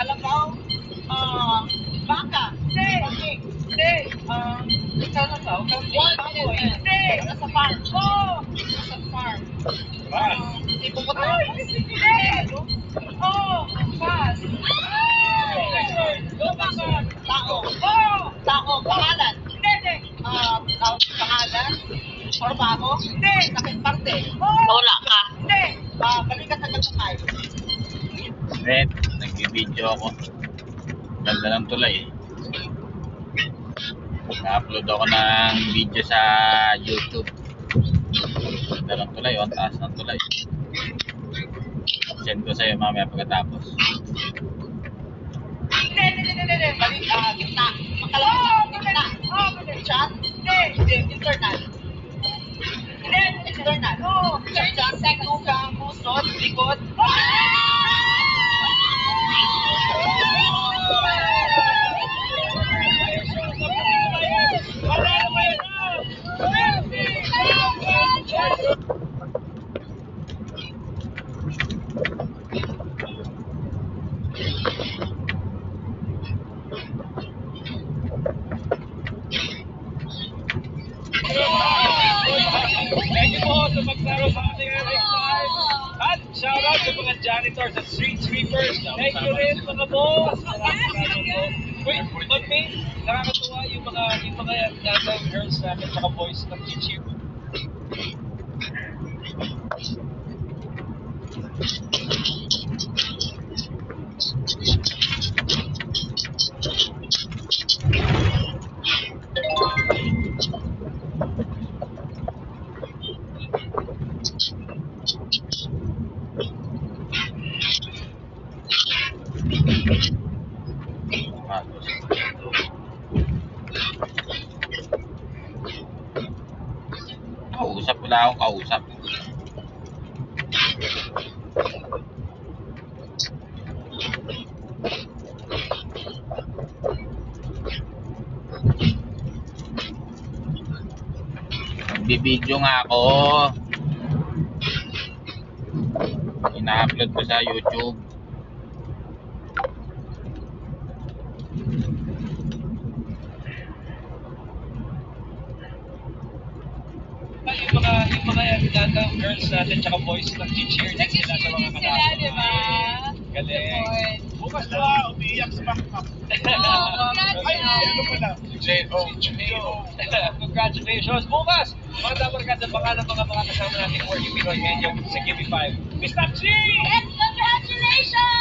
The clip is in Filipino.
Kalabaw, baka, hindi, kalabaw, baboy, hindi, nasa farm, nasa farm. Hippopotamus, hindi, pass. Tao, pangalan, hindi, pangalan, trabaho, hindi, sakit parte, wala ka, hindi, balikat hanggang sakay. Red, nag-video ako. Ganda ng tulay. Na-upload ako ng video sa YouTube. Ganda ng tulay, ang taas ng tulay. Send ko sa'yo mamaya pagkatapos. Hindi. Balik, gitna. Makalabas, gitna. Chat? Hindi. Internal. Hindi, external. Chat, second, pusod, likod. Thank you po sa maglaro sa ating next time. At shoutout sa mga janitors at street sweepers. Thank you rin mga boss. Wait, mag-main, nakakatuwa yung mga girls natin at boys na teach you. Kausap, wala akong kausap. Nagbibideo nga ako. Ina-upload ko sa YouTube. Yung mga girls natin at boys na teacher din sila sa mga kasama. Diba? Galing. Bukas na, umiiyak sa backpack. Congratulations! Bukas! Mga dapat sa pangalan mga kasama natin working Pinoy ngayon yung sa Give Me 5. Miss Tapsi! Yes, congratulations!